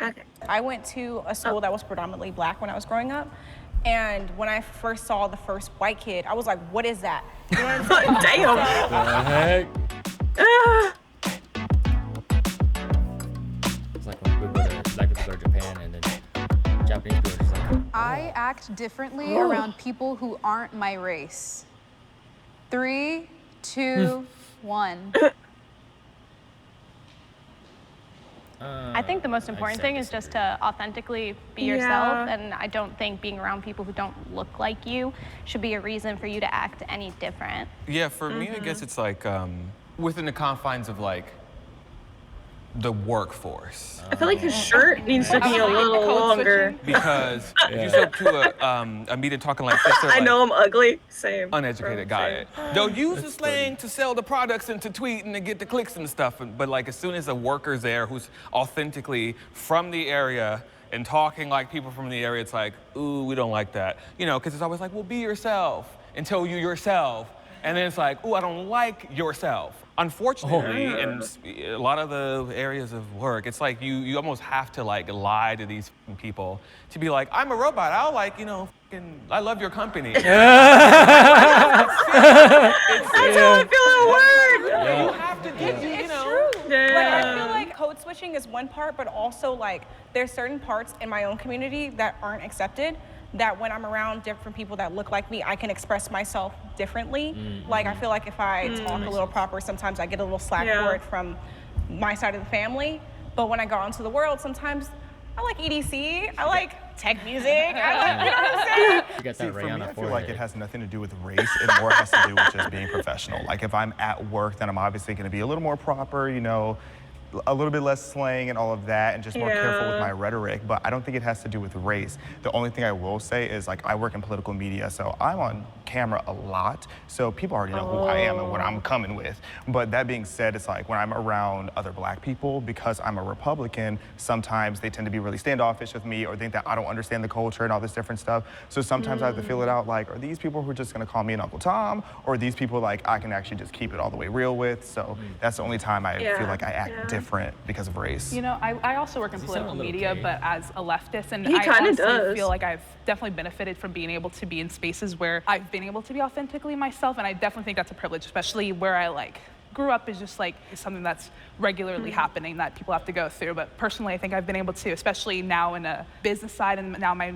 Okay. I went to a school that was predominantly black when I was growing up. And when I first saw the first white kid, I was like, what is that? You know what I'm saying? Damn. The heck? Ah. It's like when black people go to Japan and then Japanese people are just like, I act differently around people who aren't my race. 3, 2, 1. I think the most important thing is just to authentically be yourself, and I don't think being around people who don't look like you should be a reason for you to act any different. Yeah, for me, I guess it's like within the confines of like the workforce. I feel like his shirt needs to be a little longer. Because if you show up to a meeting talking like this, they're I like, know I'm ugly. Same. uneducated guy. They'll use the slang to sell the products and to tweet and to get the clicks and stuff. But like as soon as a worker's there who's authentically from the area and talking like people from the area, it's like, ooh, we don't like that. You know, because it's always like, well, be yourself until you yourself. And then it's like, ooh, I don't like yourself. Unfortunately, in a lot of the areas of work, it's like you almost have to like lie to these people to be like, I'm a robot. I'll like, you know, I love your company. That's how I feel at work. You have to get, you know. Like, I feel like code switching is one part, but also like there's certain parts in my own community that aren't accepted, that when I'm around different people that look like me, I can express myself differently. Like I feel like if I talk a little proper, sometimes I get a little slack for it from my side of the family. But when I go out into the world, sometimes I like EDC, I like tech music, I like, you know what I'm saying? you got that For me, Rihanna I feel forehead. like it has nothing to do with race. It more has to do with just being professional. Like if I'm at work, then I'm obviously going to be a little more proper, you know, a little bit less slang and all of that, and just more careful with my rhetoric. But I don't think it has to do with race. The only thing I will say is like I work in political media, so I'm on camera a lot. So people already know who I am and what I'm coming with. But that being said, it's like when I'm around other black people, because I'm a Republican, sometimes they tend to be really standoffish with me or think that I don't understand the culture and all this different stuff. So sometimes I have to feel it out like, are these people who are just gonna call me an Uncle Tom? Or are these people like I can actually just keep it all the way real with? So that's the only time I feel like I act different because of race. You know, I also work in political media, but as a leftist, and He I kinda honestly does. feel like I've definitely benefited from being able to be in spaces where I've been able to be authentically myself, and I definitely think that's a privilege, especially where I like grew up is just like something that's regularly happening that people have to go through. But personally, I think I've been able to, especially now in a business side and now my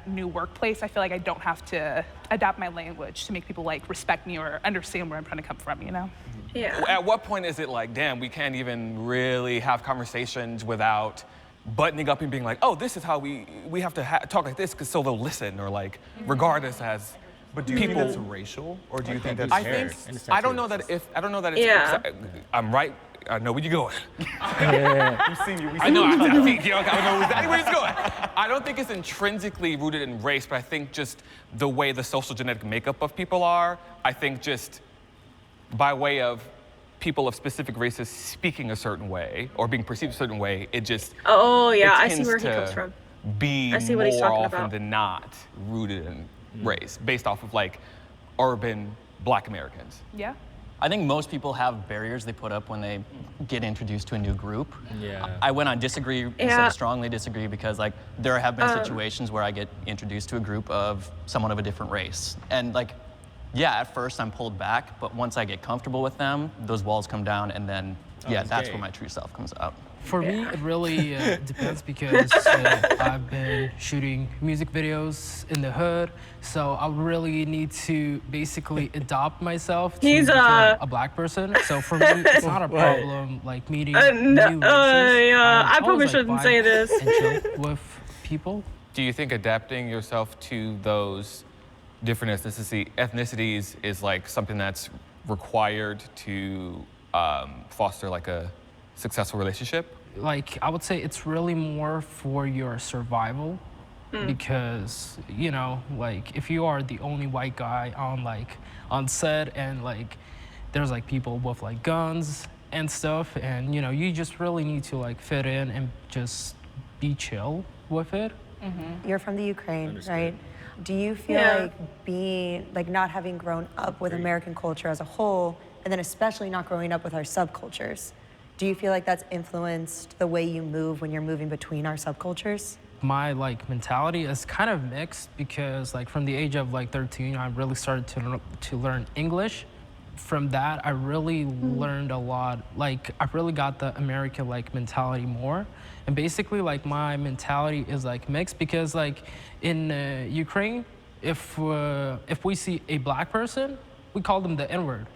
new workplace, I feel like I don't have to adapt my language to make people like respect me or understand where I'm trying to come from, you know? Yeah. At what point is it like, damn, we can't even really have conversations without buttoning up and being like, oh, this is how we have to talk like this, because so they'll listen, or like regard us as. But do you think that's racial, or do you think that's I think I don't know that it's. I'm right. I know where you're going. We've seen you. I know. I think you know. I know exactly where it's going. I don't think it's intrinsically rooted in race, but I think just the way the social genetic makeup of people are. I think just by way of people of specific races speaking a certain way or being perceived a certain way, it just. Oh yeah, I see tends where he to comes from. Be I see what he's more talking often about. than not rooted in race, based off of like urban Black Americans. Yeah. I think most people have barriers they put up when they get introduced to a new group. Yeah. I went on disagree instead of strongly disagree because like there have been situations where I get introduced to a group of someone of a different race. And like, yeah, at first I'm pulled back, but once I get comfortable with them, those walls come down, and then that's gay. where my true self comes out. For me, it really depends because I've been shooting music videos in the hood, so I really need to basically adopt myself to He's become a black person. So for me, it's not a problem like meeting new races. Yeah, I probably always, shouldn't vibe say this. and chill with people. Do you think adapting yourself to those different ethnicities is like something that's required to foster like a successful relationship? Like, I would say it's really more for your survival because, you know, like if you are the only white guy on set and like there's like people with like guns and stuff, and you know, you just really need to like fit in and just be chill with it. You're from the Ukraine, right? Do you feel like being, like not having grown up with American culture as a whole, and then especially not growing up with our subcultures, Do you feel like that's influenced the way you move when you're moving between our subcultures? My like mentality is kind of mixed because like from the age of like 13, I really started to learn English. From that, I really learned a lot. Like I really got the American like mentality more. And basically like my mentality is like mixed because like in Ukraine, if we see a black person, we call them the N-word.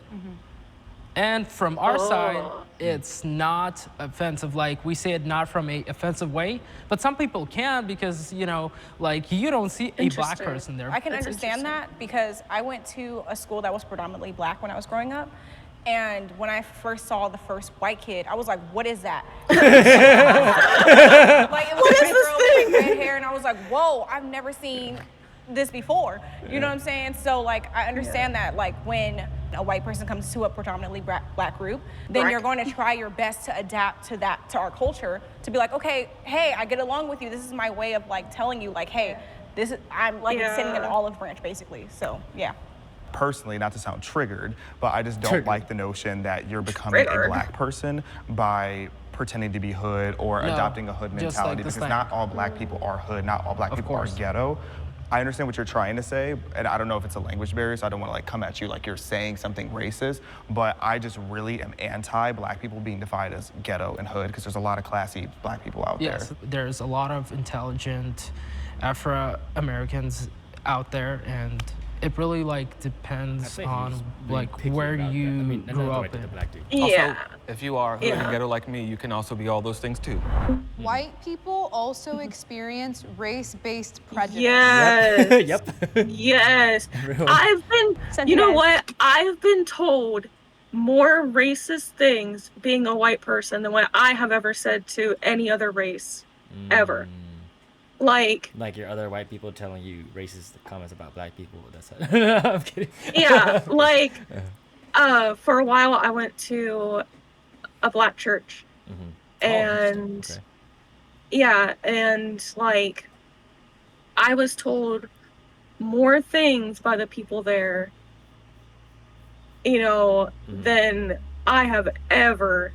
And from our side, it's not offensive. Like we say it not from a offensive way, but some people can because, you know, like you don't see a black person there. I can understand that because I went to a school that was predominantly black when I was growing up. And when I first saw the first white kid, I was like, what is that? Like it was a girl with like, red hair and I was like, whoa, I've never seen this before. You know what I'm saying? So like I understand that like when a white person comes to a predominantly black group, then you're going to try your best to adapt to that, to our culture, to be like, okay, hey, I get along with you. This is my way of like telling you like, hey, this is, I'm like sitting in an olive branch basically. So yeah. Personally, not to sound triggered, but I just don't like the notion that you're becoming a black person by pretending to be hood or adopting a hood mentality, because not all black people are hood, not all black people are ghetto. I understand what you're trying to say, and I don't know if it's a language barrier, so I don't want to like come at you like you're saying something racist, but I just really am anti-black people being defined as ghetto and hood, because there's a lot of classy black people out there. Yes, there's a lot of intelligent Afro-Americans out there, and it really like depends on like where you grew up in. Also, if you are hood and ghetto like me, you can also be all those things too. White people also experience race-based prejudice. Yes. Yep. Yes. I've been, you know what? I've been told more racist things being a white person than what I have ever said to any other race ever. Like your other white people telling you racist comments about black people. That's it. I'm kidding. Yeah, like for a while I went to a black church, and yeah, and like I was told more things by the people there, you know, than I have ever.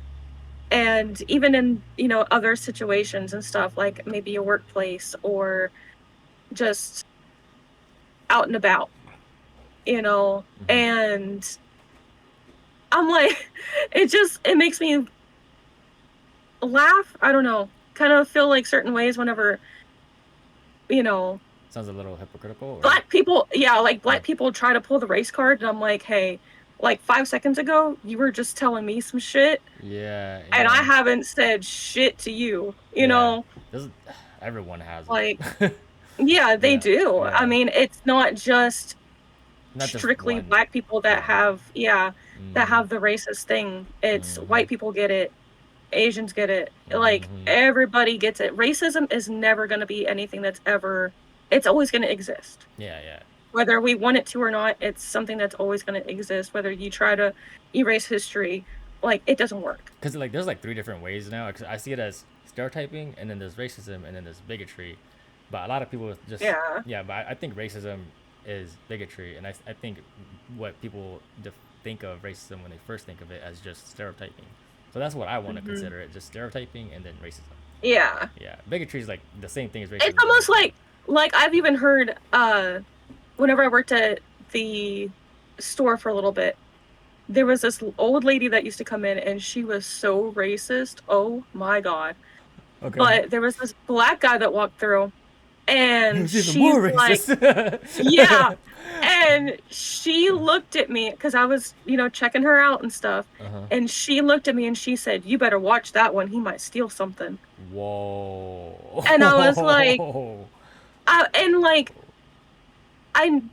And even in, you know, other situations and stuff, like maybe a workplace or just out and about, you know, and I'm like, it makes me laugh. I don't know, kind of feel like certain ways whenever, you know. Sounds a little hypocritical. Or? Black people, like black people try to pull the race card, and I'm like, hey, like 5 seconds ago, you were just telling me some shit. Yeah. And I haven't said shit to you, you know? Everyone has like, yeah, they do. Yeah. I mean, it's not just strictly black people that have, that have the racist thing. It's white people get it. Asians get it. Like, everybody gets it. Racism is never going to be anything that's ever, it's always going to exist. Yeah. Whether we want it to or not, it's something that's always going to exist. Whether you try to erase history, like, it doesn't work. Because like there's like 3 different ways now. I see it as stereotyping, and then there's racism, and then there's bigotry. But a lot of people just but I think racism is bigotry, and I think what people think of racism when they first think of it as just stereotyping. So that's what I want to consider it, just stereotyping and then racism. Yeah. Yeah, bigotry is like the same thing as racism. It's almost like I've even heard. Whenever I worked at the store for a little bit, there was this old lady that used to come in, and she was so racist. Oh my God. Okay. But there was this black guy that walked through, and she's like, yeah. And she looked at me, because I was, you know, checking her out and stuff. And she looked at me and she said, you better watch that one. He might steal something. Whoa. And I was like,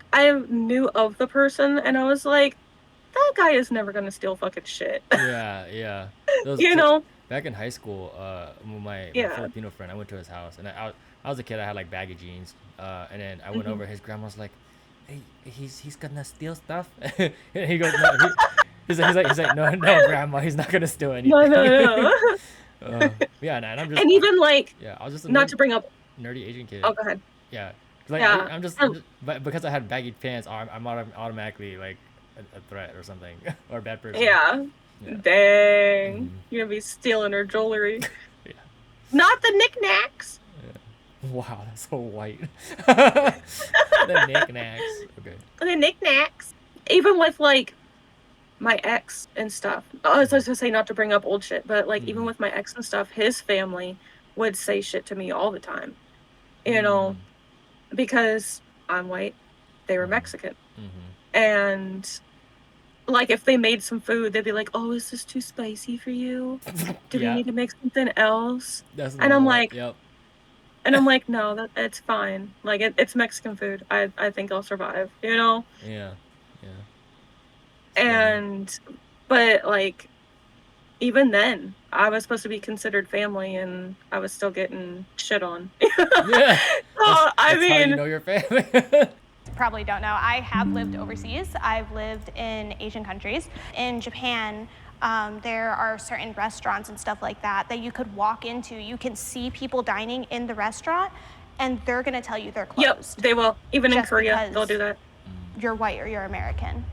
I knew of the person, and I was like, that guy is never gonna steal fucking shit. Yeah. You know? Back in high school, my Filipino friend, I went to his house, and I was a kid. I had like baggy jeans, and then I went over. His grandma's like, "Hey, he's gonna steal stuff." And he goes, "No." He's like, "No, grandma, he's not gonna steal anything." No. And I'm just. And even like, I was just a not to bring up nerdy Asian kid. Oh, go ahead. Yeah. Like, I'm just, but because I had baggy pants, I'm automatically like a threat or something, or a bad person. Yeah. Yeah. Dang. You're gonna be stealing her jewelry. Yeah. Not the knickknacks. Wow, that's so white. The knickknacks. Okay. The knickknacks. Even with like my ex and stuff. I was supposed to say not to bring up old shit, but like even with my ex and stuff, his family would say shit to me all the time. You know, because I'm white, they were Mexican. And like if they made some food, they'd be like, "Oh, is this too spicy for you? Do we need to make something else?" That's and I'm normal. like, Yep. and I'm like, no, it's fine. Like it's Mexican food. I think I'll survive. You know. Yeah. Yeah. And but like even then, I was supposed to be considered family, and I was still getting shit on. Yeah. So, I That's mean, how you know your family. Probably don't know. I have lived overseas. I've lived in Asian countries. In Japan, there are certain restaurants and stuff like that that you could walk into. You can see people dining in the restaurant, and they're gonna tell you they're closed. Yep, they will. Even in Just Korea, because they'll do that. You're white or you're American.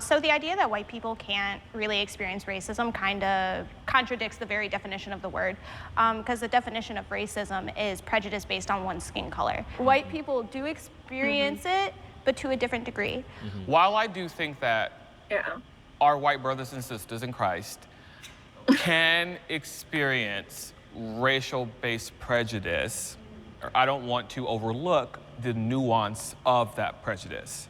So the idea that white people can't really experience racism kind of contradicts the very definition of the word, because the definition of racism is prejudice based on one's skin color. White people do experience it, but to a different degree. While I do think that our white brothers and sisters in Christ can experience racial-based prejudice, I don't want to overlook the nuance of that prejudice,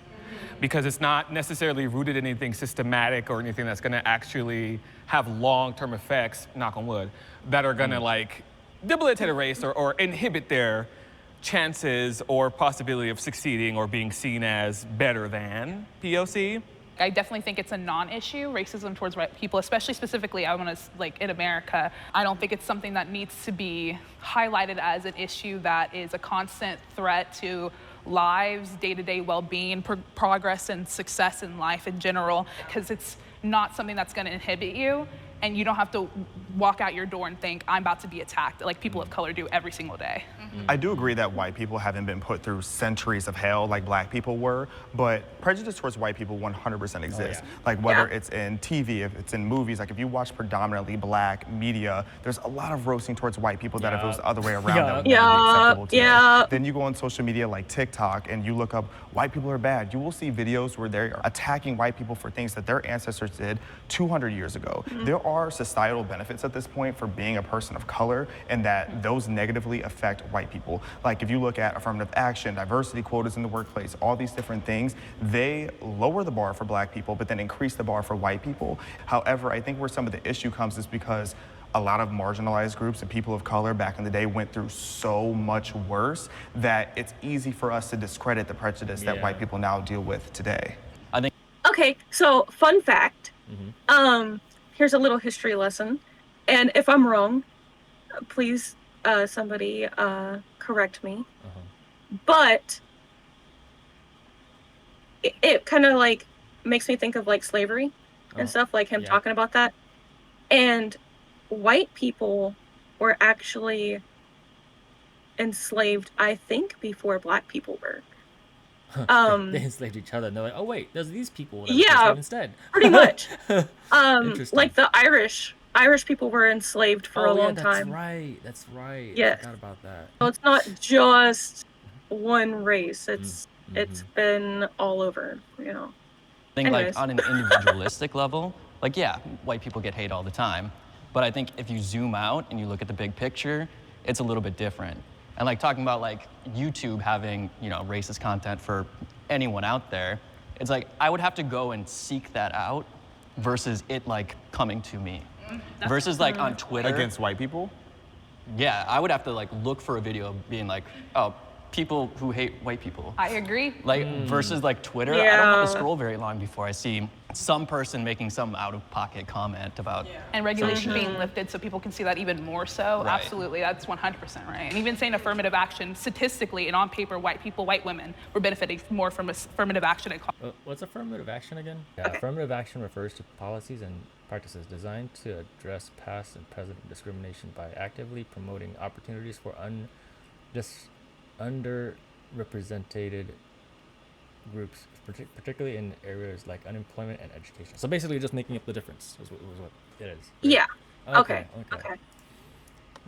because it's not necessarily rooted in anything systematic or anything that's gonna actually have long-term effects, knock on wood, that are gonna like debilitate a race or inhibit their chances or possibility of succeeding or being seen as better than POC. I definitely think it's a non-issue, racism towards white people, especially specifically, I want to, like, in America. I don't think it's something that needs to be highlighted as an issue that is a constant threat to lives, day-to-day well-being, progress and success in life in general, because it's not something that's going to inhibit you, and you don't have to walk out your door and think, I'm about to be attacked, like people of color do every single day. I do agree that white people haven't been put through centuries of hell like black people were, but prejudice towards white people 100% exists. Like whether it's in TV, if it's in movies, like if you watch predominantly black media, there's a lot of roasting towards white people that if it was the other way around, that would never be acceptable today. Then you go on social media like TikTok and you look up white people are bad. You will see videos where they're attacking white people for things that their ancestors did 200 years ago. There are societal benefits at this point for being a person of color, and that those negatively affect white people. Like if you look at affirmative action, diversity quotas in the workplace, all these different things, they lower the bar for black people, but then increase the bar for white people. However, I think where some of the issue comes is because a lot of marginalized groups and people of color back in the day went through so much worse that it's easy for us to discredit the prejudice that white people now deal with today. Okay, so fun fact. Here's a little history lesson. And if I'm wrong, please somebody correct me. But it kind of like makes me think of like slavery and stuff, like him talking about that. And white people were actually enslaved, I think, before black people were. They enslaved each other, and they're like, "Oh wait, there's these people that enslaved instead." Pretty much. Interesting. Like the Irish people were enslaved for a long time. That's right. Yeah. I forgot about that. So it's not just one race. It's been all over, you know. I think Anyways. like on an individualistic level, like yeah, white people get hate all the time. But I think if you zoom out and you look at the big picture, it's a little bit different. And like talking about like YouTube having, you know, racist content for anyone out there, it's like I would have to go and seek that out versus it like coming to me. Versus like on Twitter. Against white people? Yeah, I would have to like look for a video being like, oh, people who hate white people. I agree. Like versus like Twitter, I don't have to scroll very long before I see some person making some out-of-pocket comment about and regulation being lifted so people can see that even more so. Right. Absolutely, that's 100% right. And even saying affirmative action, statistically and on paper, white people, white women were benefiting more from affirmative action. What's affirmative action again? Yeah, affirmative action refers to policies and practices designed to address past and present discrimination by actively promoting opportunities for underrepresented groups, particularly in areas like unemployment and education. So basically, just making up the difference is what it is. Right? Yeah. Okay. Okay.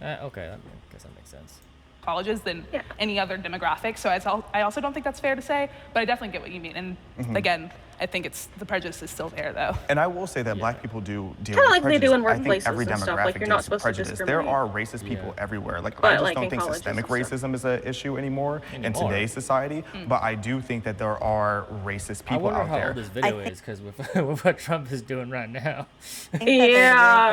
Okay. I guess that makes sense. Colleges than any other demographic. So I also don't think that's fair to say, but I definitely get what you mean. And again, I think the prejudice is still there though. And I will say that Black people do deal Kinda with like they prejudice. do in I think workplaces every and stuff, demographic like, you're not deals with supposed to prejudice. There discriminate. are racist people everywhere. Like I But, just like, don't in think colleges systemic and stuff. racism is an issue anymore in today's society. But I do think that there are racist I people wonder out how there. old this video is, because with what Trump is doing right now. I think that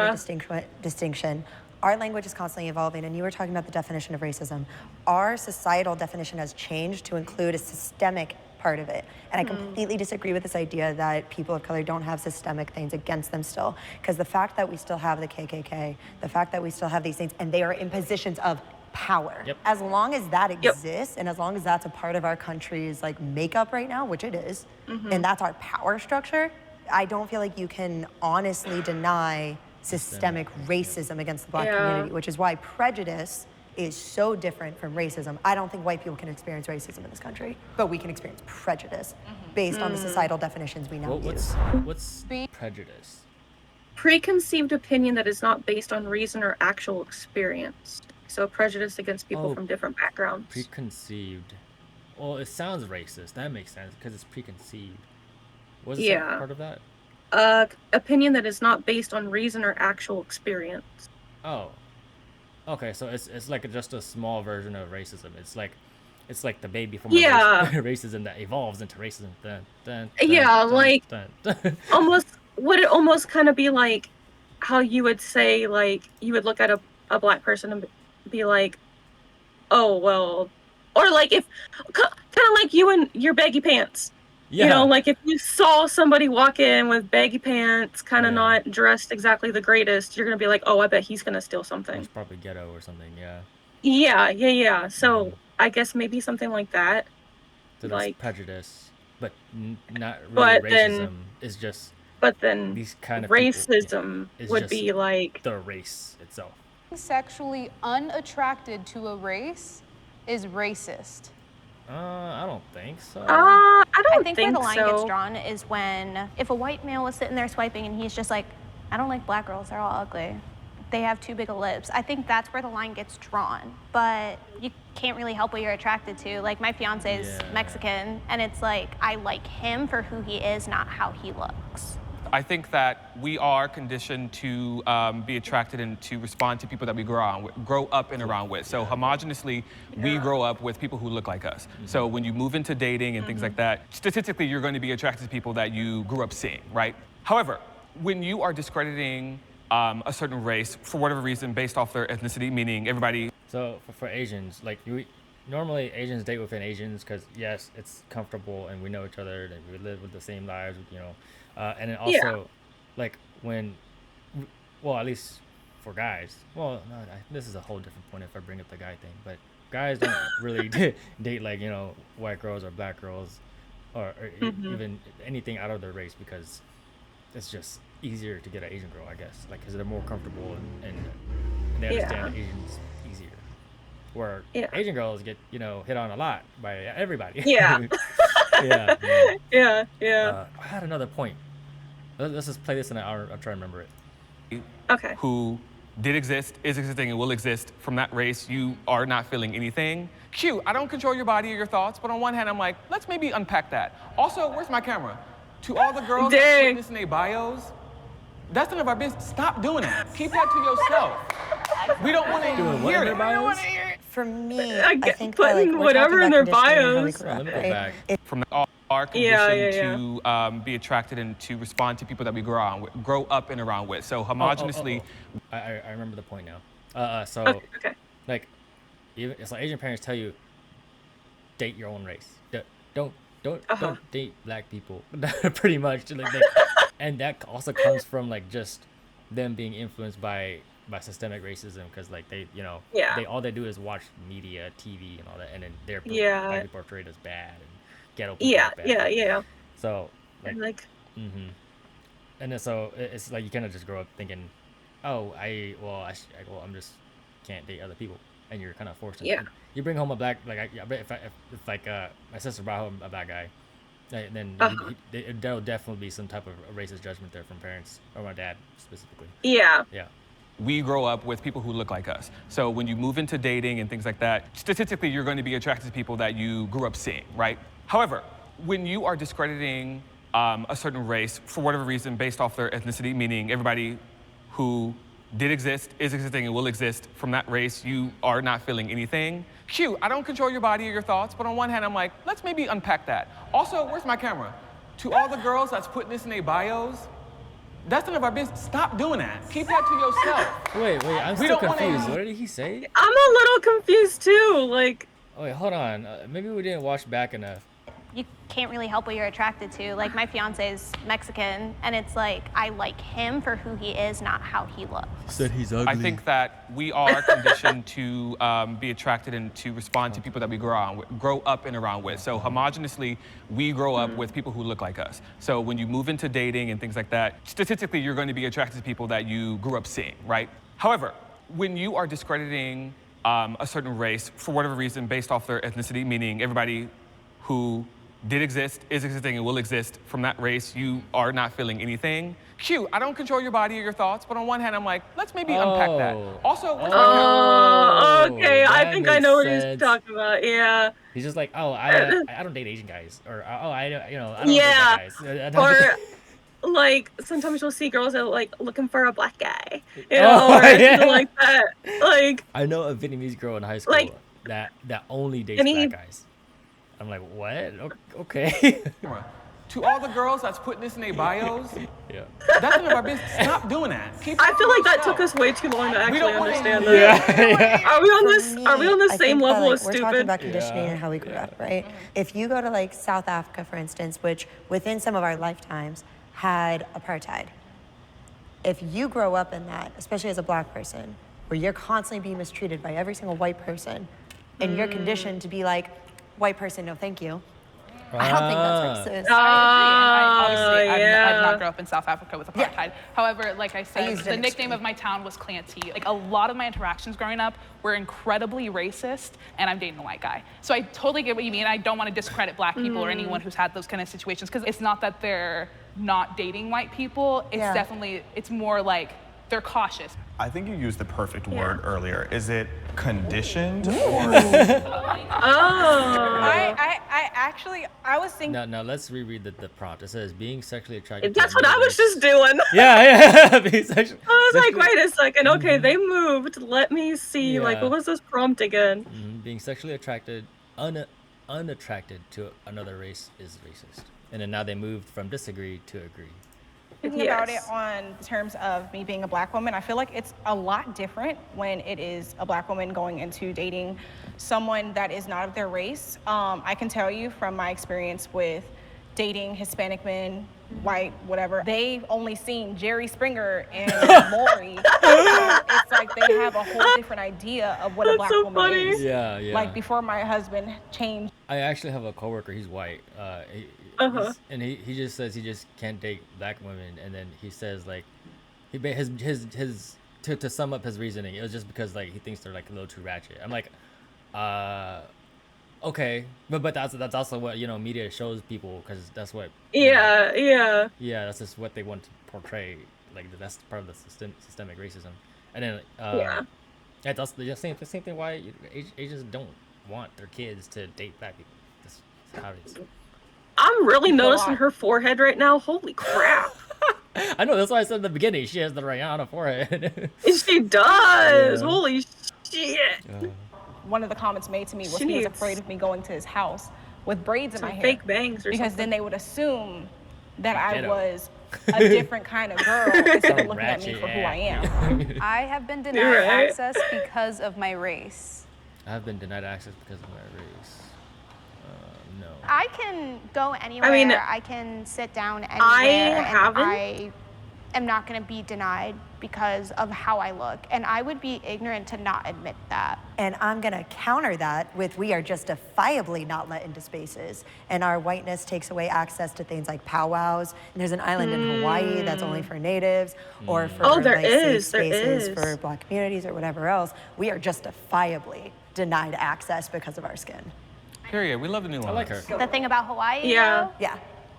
there's a really important distinction. Our language is constantly evolving, and you were talking about the definition of racism. Our societal definition has changed to include a systemic part of it. And I completely disagree with this idea that people of color don't have systemic things against them still. Because the fact that we still have the KKK, the fact that we still have these things, and they are in positions of power. As long as that exists, and as long as that's a part of our country's like makeup right now, which it is, and that's our power structure, I don't feel like you can honestly deny systemic racism against the Black community, which is why prejudice is so different from racism. I don't think white people can experience racism in this country, but we can experience prejudice based on the societal definitions we now use. What's prejudice? Preconceived opinion that is not based on reason or actual experience. So prejudice against people from different backgrounds. Preconceived. Well, it sounds racist. That makes sense because it's preconceived. Was it part of that? Opinion that is not based on reason or actual experience. Oh. Okay, so it's like just a small version of racism. It's like the baby from racism that evolves into racism. Almost would it almost kind of be like how you would say, like, you would look at a Black person and be like, oh well, or like if kind of like you and your baggy pants. You know, like if you saw somebody walk in with baggy pants, kind of not dressed exactly the greatest, you're gonna be like, oh, I bet he's gonna steal something. It's probably ghetto or something, Yeah. So I guess maybe something like that. So like that's prejudice, but not really racism. It's just. But then these kind of racism would be like the race itself. Sexually unattracted to a race is racist. I don't think so. I think where the line gets drawn is when if a white male was sitting there swiping and he's just like, I don't like Black girls, they're all ugly. They have too big of lips. I think that's where the line gets drawn. But you can't really help what you're attracted to. Like my fiance is Mexican, and it's like I like him for who he is, not how he looks. I think that we are conditioned to be attracted and to respond to people that we grow up and around with. So homogeneously, we grow up with people who look like us. So when you move into dating and things like that, statistically, you're going to be attracted to people that you grew up seeing, right? However, when you are discrediting a certain race for whatever reason based off their ethnicity, meaning everybody. So for Asians, like normally Asians date within Asians because yes, it's comfortable and we know each other and we live with the same lives, you know. And then also, like when, well, at least for guys. Well, no, this is a whole different point if I bring up the guy thing. But guys don't really date like, you know, white girls or Black girls, or even anything out of their race because it's just easier to get an Asian girl, I guess. Like, because they're more comfortable and they understand Asians easier. Where Asian girls get, you know, hit on a lot by everybody. Yeah. I had another point. Let's just play this and I'll try to remember it. Okay. Who did exist, is existing, and will exist from that race, you are not feeling anything. Cute, I don't control your body or your thoughts, but on one hand, I'm like, let's maybe unpack that. Also, where's my camera? To all the girls that put this in their bios, that's none of our business. Stop doing that. Keep that to yourself. We don't want to hear it. For me, I think putting whatever in their bios. From our condition to be attracted and to respond to people that we grow up and around with. So homogenously. I remember the point now. So like, it's like Asian parents tell you, date your own race. Don't date Black people. Pretty much. And that also comes from like just them being influenced by systemic racism because like they, you know, all they do is watch media, TV, and all that, and then they're portrayed as bad and ghetto people as bad. So like and then so it's like you kind of just grow up thinking, oh, I'm just can't date other people, and you're kind of forced to. You bring home a Black, like if my sister brought home a Black guy, then there will definitely be some type of racist judgment there from parents, or my dad specifically. Yeah. Yeah. We grow up with people who look like us. So when you move into dating and things like that, statistically, you're going to be attracted to people that you grew up seeing, right? However, when you are discrediting a certain race for whatever reason based off their ethnicity, meaning everybody who did exist, is existing, and will exist from that race, you are not feeling anything. Q, I don't control your body or your thoughts, but on one hand, I'm like, let's maybe unpack that. Also, where's my camera? To all the girls that's putting this in their bios, that's none of our business. Stop doing that. Keep that to yourself. Wait, I'm still confused. What did he say? I'm a little confused too. Like. Oh, wait, hold on. Maybe we didn't watch back enough. You can't really help what you're attracted to. Like, my fiance is Mexican, and it's like, I like him for who he is, not how he looks. Said he's ugly. I think that we are conditioned to be attracted and to respond to people that we grow up and around with. So homogeneously, we grow up with people who look like us. So when you move into dating and things like that, statistically, you're going to be attracted to people that you grew up seeing, right? However, when you are discrediting a certain race for whatever reason based off their ethnicity, meaning everybody who did exist, is existing, and will exist from that race, you are not feeling anything. Q, I don't control your body or your thoughts, but on one hand, I'm like, let's maybe unpack that. Also, where's my camera? Okay, I think I know what he's talking about. Yeah. He's just like, oh, I don't date Asian guys, or I don't date Yeah. that guys. Or like sometimes you'll see girls that are like looking for a black guy, you know, or something like that. Like I know a Vietnamese girl in high school like, that only dates black guys. I'm like, what? Okay. To all the girls that's putting this in their bios, yeah. That's none of our business. Stop doing that. I feel like that took us way too long to actually understand that. Yeah. Are we on this? Are we on the same level like, as stupid? We're talking about conditioning and how we grew up, right? If you go to like South Africa, for instance, which within some of our lifetimes had apartheid. If you grow up in that, especially as a black person, where you're constantly being mistreated by every single white person, and you're conditioned to be like, white person, no thank you. I don't think that's racist. I did not grow up in South Africa with apartheid. Yeah. However, like I said, the nickname of my town was Clanty. Like a lot of my interactions growing up were incredibly racist, and I'm dating a white guy. So I totally get what you mean. I don't want to discredit black people or anyone who's had those kind of situations, because it's not that they're not dating white people. It's definitely, it's more like they're cautious. I think you used the perfect word earlier. Is it conditioned? I was thinking. Now let's reread the prompt. It says being sexually attracted. That's what I was just doing. Yeah. Being I was like, wait a second. Okay, they moved. Let me see. Like, what was this prompt again? Being sexually attracted, unattracted to another race is racist. And then now they moved from disagree to agree. Thinking about it on terms of me being a black woman, I feel like it's a lot different when it is a black woman going into dating someone that is not of their race. I can tell you from my experience with dating Hispanic men, white, whatever, they've only seen Jerry Springer and Maury. It's like they have a whole different idea of what a black woman is. Yeah. Like before my husband changed. I actually have a coworker, he's white. And he just says he just can't date black women, and then he says like to sum up his reasoning, it was just because like he thinks they're like a little too ratchet. I'm like, okay, but that's also what media shows people, because that's what that's just what they want to portray, like that's part of the systemic racism. And then that's also the same thing why Asians don't want their kids to date black people. That's how it is. I'm really noticing her forehead right now. Holy crap. I know, that's why I said in the beginning, she has the Rihanna forehead. She does. Yeah. Holy shit. One of the comments made to me was he was afraid of me going to his house with braids in my hair. Fake bangs or because something. Then they would assume that I was a different kind of girl instead of looking at me for who I am. I have been denied access because of my race. I have been denied access because of my race. No. I can go anywhere. I can sit down anywhere. I am not going to be denied because of how I look. And I would be ignorant to not admit that. And I'm going to counter that with we are justifiably not let into spaces. And our whiteness takes away access to things like powwows. And there's an island in Hawaii that's only for natives or for safe spaces for black communities or whatever else. We are justifiably denied access because of our skin. Period. We love the nuance. I like her. The thing about Hawaii, Yeah. though,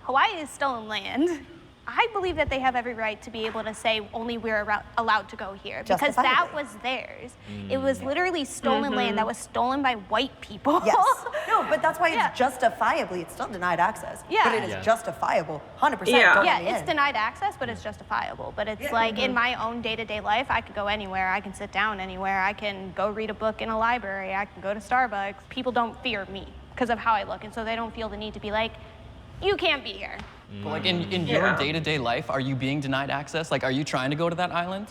Hawaii is stolen land. I believe that they have every right to be able to say only we're allowed to go here because that was theirs. It was literally stolen land that was stolen by white people. Yes. No, but that's why it's justifiably, it's still denied access. Yeah. But it is justifiable, 100%. Yeah, it's denied access, but it's justifiable. But it's like in my own day-to-day life, I could go anywhere. I can sit down anywhere. I can go read a book in a library. I can go to Starbucks. People don't fear me because of how I look, and so they don't feel the need to be like, you can't be here. But like in your day-to-day life, are you being denied access? Like, are you trying to go to that island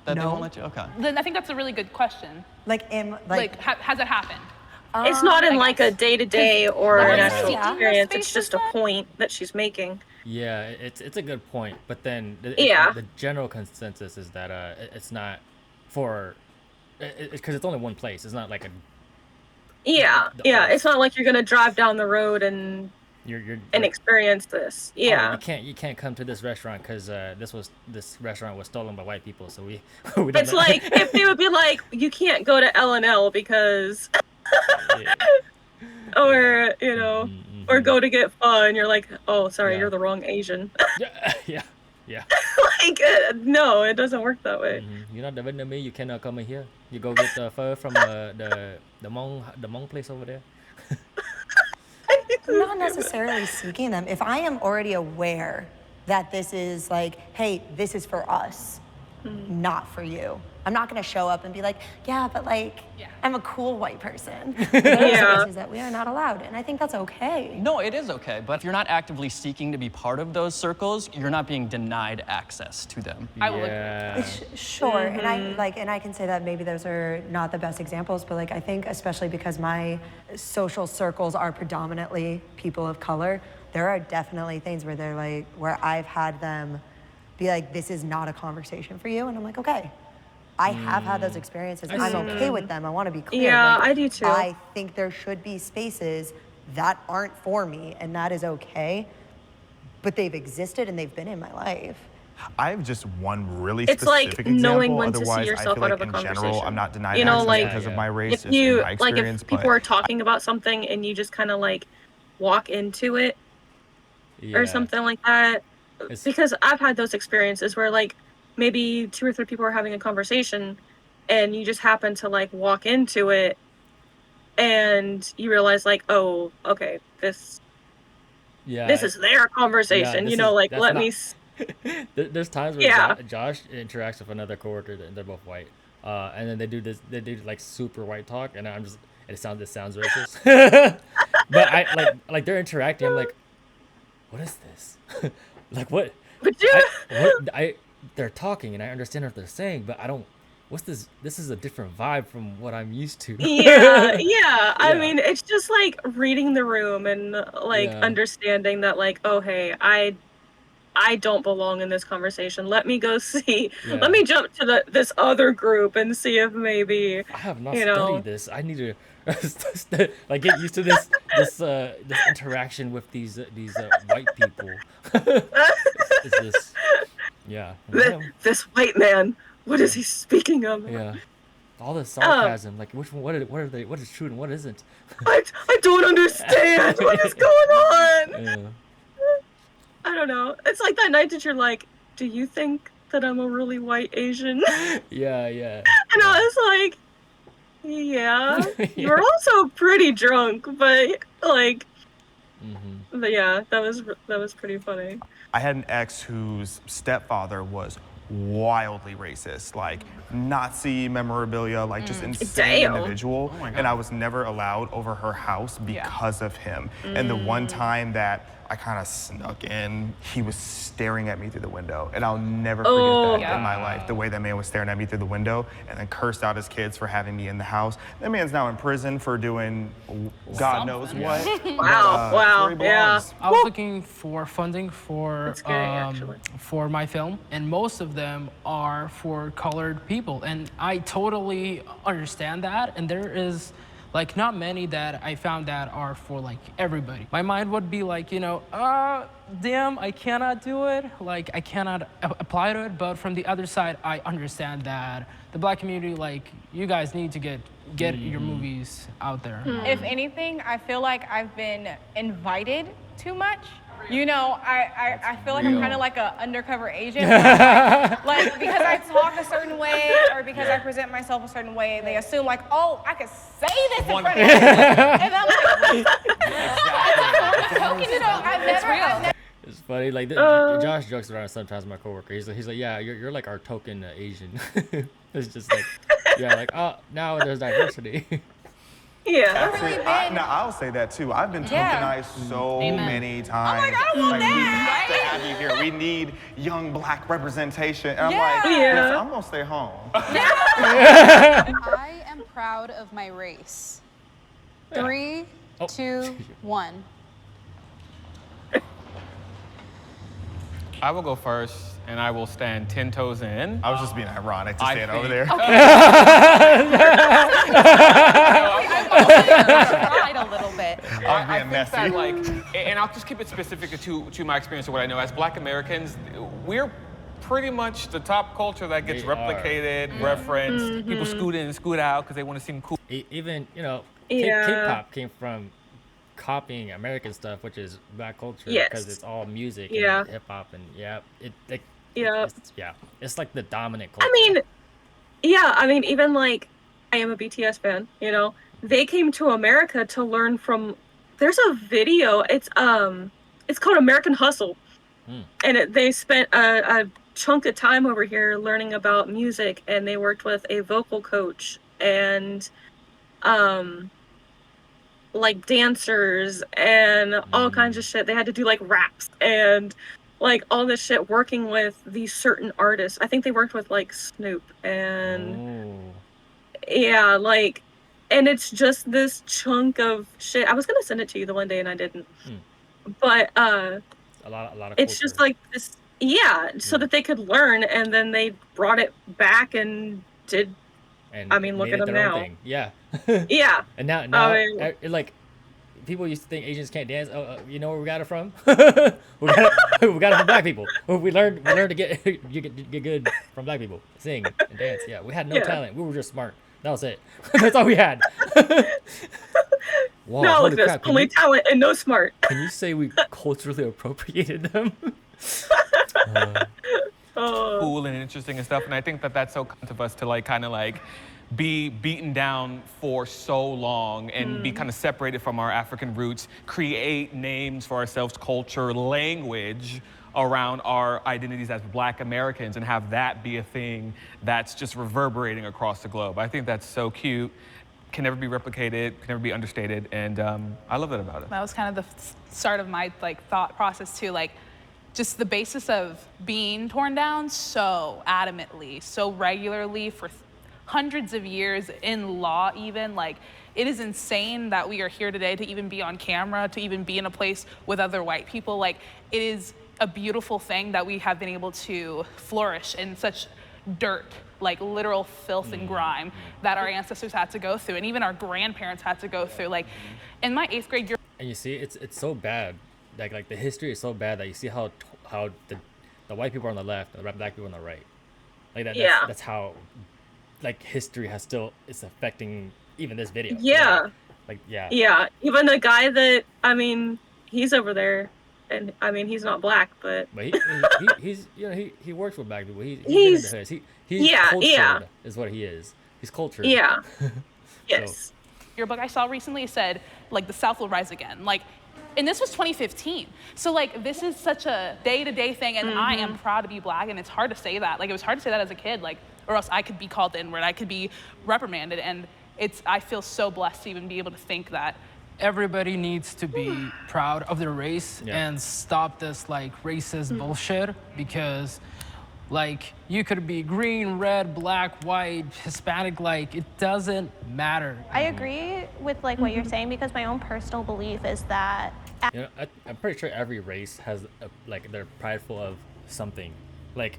that they won't let you? Okay. Then I think that's a really good question. Has it happened? It's not in like a day-to-day or an actual Yeah. experience. It's just a point that she's making. Yeah, it's a good point. But then the general consensus is that it's not for because it's only one place. It's not like a It's not like you're gonna drive down the road and experience this. Yeah. You can't come to this restaurant because this restaurant was stolen by white people. So we It's like if they would be like, you can't go to L&L because, or or go to get pho, and you're like, oh, sorry, you're the wrong Asian. yeah. Like no, it doesn't work that way. You're not the Vietnamese. You cannot come in here. You go get the pho from the Hmong place over there. I'm not necessarily seeking them. If I am already aware that this is like, hey, this is for us, not for you, I'm not going to show up and be like, but I'm a cool white person. There are spaces that we are not allowed, and I think that's okay. No, it is okay, but if you're not actively seeking to be part of those circles, you're not being denied access to them. I will agree. Sure, and I can say that maybe those are not the best examples, but I think especially because my social circles are predominantly people of color, there are definitely things where they're like, where I've had them be like, this is not a conversation for you, and I'm like, okay. I have had those experiences. I'm okay with them. I want to be clear. Yeah, I do too. I think there should be spaces that aren't for me, and that is okay. But they've existed and they've been in my life. I have just one really It's specific like example. knowing when to see Otherwise, yourself I feel out of like a in general, conversation. I'm not denied access because of my race, If you just my experience. if people are talking about something and you just kind of like walk into it or something like that, because I've had those experiences where like maybe 2 or 3 people are having a conversation and you just happen to like walk into it and you realize like, oh, okay, this is their conversation, let me there's times where Josh interacts with another coworker and they're both white, and then they do like super white talk, and it sounds racist. But I like they're interacting, I'm like, what is this? Like what? They're talking and I understand what they're saying, but I don't. What's this? This is a different vibe from what I'm used to. I mean, it's just like reading the room and like understanding that like, oh hey, I don't belong in this conversation. Let me go see. Let me jump to this other group and see if maybe I have not studied this. I need to like get used to this interaction with these white people. This white man. What is he speaking of? Yeah, all the sarcasm. Like which one? What are they? What is true and what isn't? I don't understand. What is going on? I don't know. It's like that night that you're like, do you think that I'm a really white Asian? Yeah. And I was like, yeah. You're also pretty drunk, but like, but yeah, that was pretty funny. I had an ex whose stepfather was wildly racist, like Nazi memorabilia, like just insane individual. And I was never allowed over her house because of him. And the one time that I kind of snuck in, he was staring at me through the window. And I'll never forget that in my life, the way that man was staring at me through the window and then cursed out his kids for having me in the house. That man's now in prison for doing God knows what. Wow, yeah. I was looking for funding for my film, and most of them are for colored people. And I totally understand that, and there is like not many that I found that are for like everybody. My mind would be like, damn, I cannot do it. Like I cannot apply to it. But from the other side, I understand that the Black community, like you guys need to get get your movies out there. If anything, I feel like I've been invited too much. You know, I feel like I'm kind of like an undercover agent. Like, because I talk a certain way or because I present myself a certain way, they assume like, oh, I could say this in front of you. And I'm like, you know, I've never. It's funny, like Josh jokes around sometimes with my coworker. He's like, yeah, you're like our token Asian. It's just like, yeah, like, oh, now there's diversity. Yeah. Actually, I'll say that too. I've been tokenized so many times. I'm like, I want we that. have to have you here. We need young black representation. And I'm like, Yeah. I'm gonna stay home. I am proud of my race. 3, 2, 1. I will go first, and I will stand 10 toes in. I was just being ironic to stand over there. Cried a little bit. I think that, like, and I'll just keep it specific to my experience or what I know. As Black Americans, we're pretty much the top culture that gets replicated, referenced. People scoot in and scoot out because they want to seem cool. Even, you know, Yeah. K-pop came from copying American stuff, which is Black culture, Yes. because it's all music Yeah. and hip hop and Yeah. it's like the dominant culture. I mean, yeah, I mean, even like, I am a BTS fan, you know, they came to America to learn from, there's a video, it's called American Hustle. And they spent a chunk of time over here learning about music, and they worked with a vocal coach and, like dancers and all kinds of shit. They had to do like raps and like all this shit working with these certain artists. I think they worked with like Snoop and yeah, like, and it's just this chunk of shit. I was gonna send it to you the one day and I didn't. But a lot of it's just like this, so that they could learn, and then they brought it back and did. And I mean, look made at it them their own now. thing. Yeah. Yeah. And now I mean, like people used to think Asians can't dance. You know where we got it from? we got it from Black people. We learned to get good from Black people. Sing and dance. Yeah, we had no talent. We were just smart. That was it. That's all we had. Whoa, no, holy look, there's crap. only talent and no smart. Can you say we culturally appropriated them? Cool and interesting and stuff, and I think that that's so kind of us to like kind of like be beaten down for so long and be kind of separated from our African roots, create names for ourselves, culture, language around our identities as Black Americans, and have that be a thing that's just reverberating across the globe. I think that's so cute, can never be replicated, can never be understated, and I love that about it. That was kind of the start of my like thought process too, like just the basis of being torn down so adamantly, so regularly for hundreds of years in law even, like it is insane that we are here today to even be on camera, to even be in a place with other white people. Like it is a beautiful thing that we have been able to flourish in such dirt, like literal filth and grime that our ancestors had to go through, and even our grandparents had to go through. Like in my 8th grade year. And you see, it's so bad. Like the history is so bad that you see how the white people are on the left, the Black people on the right. Like that's how like history is affecting even this video. Yeah. Yeah. Yeah. Even the guy that, I mean, he's over there, and I mean he's not Black, but he's you know he works with Black people. He's been in the hoods. He's cultured is what he is. He's cultured. Yeah. Yes. Your book I saw recently said like the South will rise again. Like, and this was 2015. So like this is such a day-to-day thing, and I am proud to be Black, and it's hard to say that. Like it was hard to say that as a kid, like, or else I could be called the N-word, I could be reprimanded, and I feel so blessed to even be able to think that. Everybody needs to be proud of their race and stop this like racist bullshit, because like you could be green, red, Black, white, Hispanic, like it doesn't matter. I agree with like what you're saying, because my own personal belief is that You know, I'm pretty sure every race has like they're prideful of something, like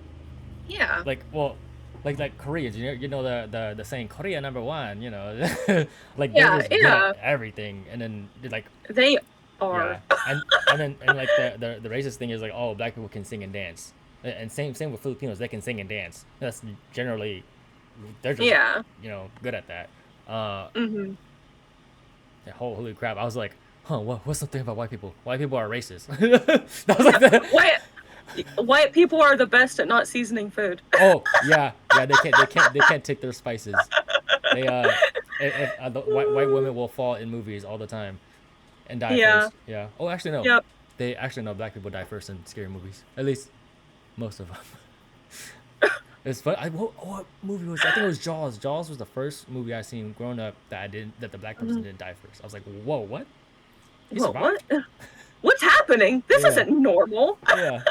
like Koreans. You know the saying Korea #1. You know, like they're just good at everything, and then like they are. And like the racist thing is like, oh, Black people can sing and dance, and same with Filipinos, they can sing and dance. That's generally they're just you know good at that. Yeah, holy crap! I was like, huh, what's the thing about white people? White people are racist. That was like White people are the best at not seasoning food. Oh yeah, they can't take their spices. They the white women will fall in movies all the time, and die first. Yeah. Oh, actually no. Yep. They actually know black people die first in scary movies. At least most of them. It's fun. What movie was? I think it was Jaws. Jaws was the first movie I seen growing up that the black person didn't die first. I was like, whoa, what? What? What's happening? This isn't normal. Yeah.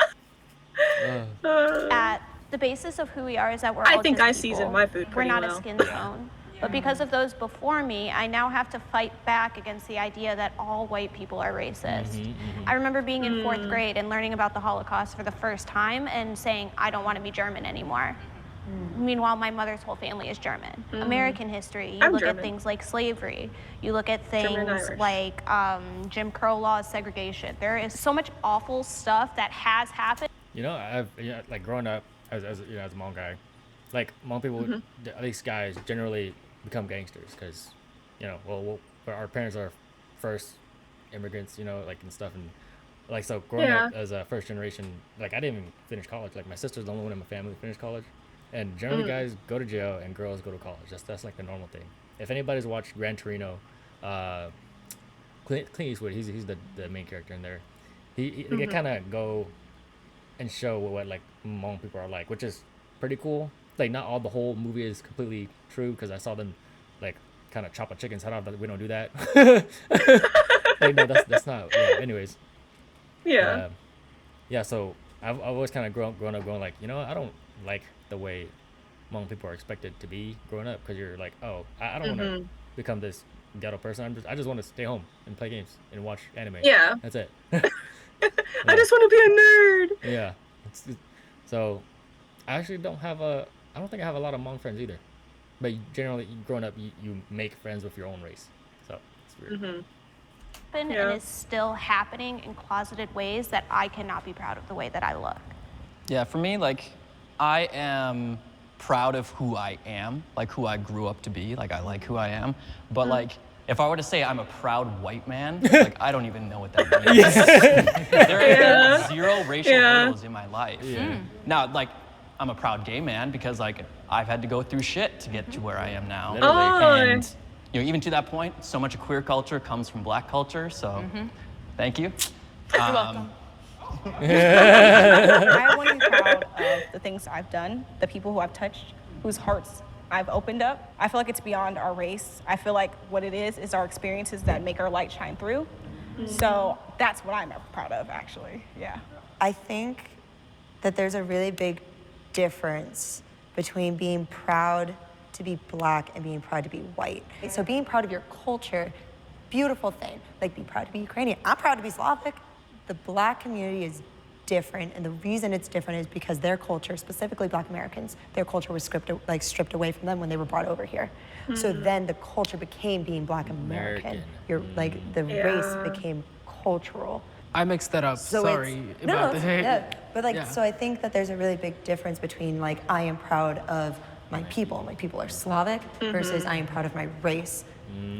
At the basis of who we are is that we're all I think just I people. season my food We're pretty not well. a skin tone. But because of those before me, I now have to fight back against the idea that all white people are racist. I remember being in 4th grade and learning about the Holocaust for the first time and saying, I don't want to be German anymore. Meanwhile, my mother's whole family is German. American history, you look at things like slavery, you look at things like Jim Crow laws, segregation. There is so much awful stuff that has happened. You know, like growing up as a Hmong guy, like Hmong people, at least guys, generally become gangsters because, our parents are first immigrants, like and stuff, and like so growing up as a first generation, like I didn't even finish college. Like my sister's the only one in my family who finished college, and generally guys go to jail and girls go to college. That's like the normal thing. If anybody's watched Gran Torino, Clint Eastwood, he's the main character in there. They kind of go and show what like Hmong people are like, which is pretty cool. Like not all the whole movie is completely true because I saw them like kind of chop a chicken's head off, but we don't do that. Like no, that's not. Yeah, anyways. Yeah. So I've always kind of grown up going like, I don't like the way Hmong people are expected to be growing up because you're like, oh, I don't want to become this ghetto person. I just want to stay home and play games and watch anime. Yeah. That's it. I just want to be a nerd. Yeah. So I actually I don't think I have a lot of Hmong friends either. But generally, growing up, you make friends with your own race. So it's weird. And is still happening in closeted ways that I cannot be proud of the way that I look. Yeah, for me, like, I am proud of who I am, like who I grew up to be. Like, I like who I am. But like, if I were to say I'm a proud white man, like, I don't even know what that means. There are zero racial hurdles in my life. Now, like, I'm a proud gay man because, like, I've had to go through shit to get to where I am now. And, even to that point, so much of queer culture comes from black culture, so thank you. You're welcome. I want to be proud of the things I've done, the people who I've touched, whose hearts I've opened up. I feel like it's beyond our race. I feel like what it is our experiences that make our light shine through. So that's what I'm proud of, actually. Yeah. I think that there's a really big difference between being proud to be black and being proud to be white. So being proud of your culture, beautiful thing. Like, be proud to be Ukrainian. I'm proud to be Slavic. The black community is different, and the reason it's different is because their culture, specifically black Americans, their culture was stripped away from them when they were brought over here. So then the culture became being black American. The race became cultural. I mixed that up. So Sorry about the hate. Yeah, but so I think that there's a really big difference between like I am proud of my people are Slavic versus I am proud of my race.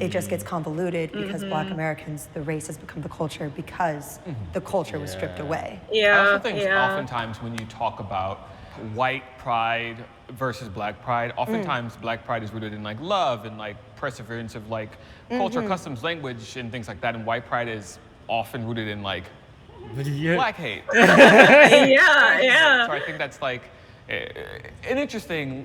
It just gets convoluted because black Americans, the race has become the culture because the culture was stripped away. I also think oftentimes when you talk about white pride versus black pride, oftentimes black pride is rooted in like love and like perseverance of like culture, customs, language, and things like that, and white pride is often rooted in like black hate. So I think that's like an interesting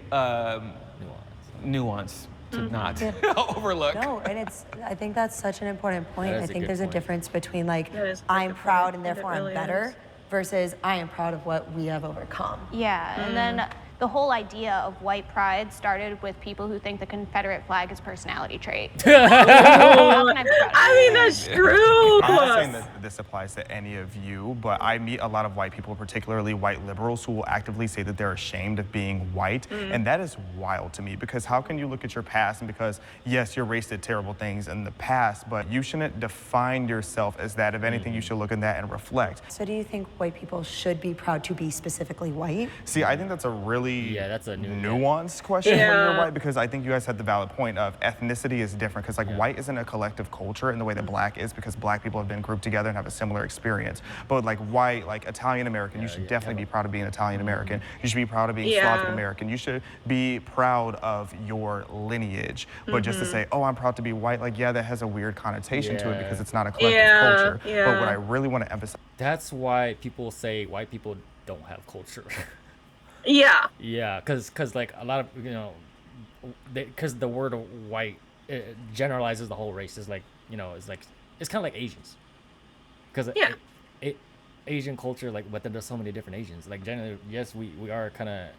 nuance to not overlook. No, and I think that's such an important point. I think there's a difference between like I'm proud and therefore I'm better versus I am proud of what we have overcome. Yeah, and then the whole idea of white pride started with people who think the Confederate flag is a personality trait. I mean, that's true. I'm not saying that this applies to any of you, but I meet a lot of white people, particularly white liberals, who will actively say that they're ashamed of being white. And that is wild to me, because how can you look at your past and because, yes, your race did terrible things in the past, but you shouldn't define yourself as that. If anything, you should look at that and reflect. So do you think white people should be proud to be specifically white? See, I think that's a really really that's a nuanced question when Yeah. you're white, because I think you guys had the valid point of ethnicity is different, because like white isn't a collective culture in the way that black is, because black people have been grouped together and have a similar experience. But like white, like Italian American, you should definitely be proud of being Italian American. You should be proud of being Slavic American. You should be proud of your lineage. But just to say, oh, I'm proud to be white, like, yeah, that has a weird connotation to it because it's not a collective culture. But what I really want to emphasize. That's why people say white people don't have culture. Yeah. Yeah, because like a lot of, because the word white generalizes the whole race. Is like, it's kind of like Asians. Because Asian culture, like, but then there's so many different Asians. Like, generally, yes, we are kind of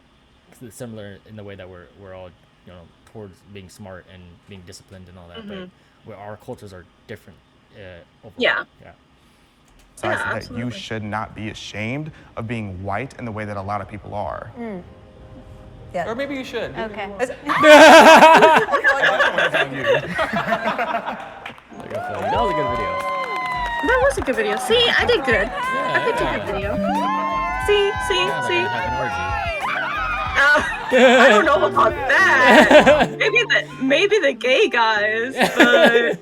similar in the way that we're all, towards being smart and being disciplined and all that. But where our cultures are different overall. Yeah. That you should not be ashamed of being white in the way that a lot of people are. Yeah. Or maybe you should. Okay. That was a good video. That was a good video. See, I did good. I picked a good video. See. I don't know about that. Maybe the gay guys, but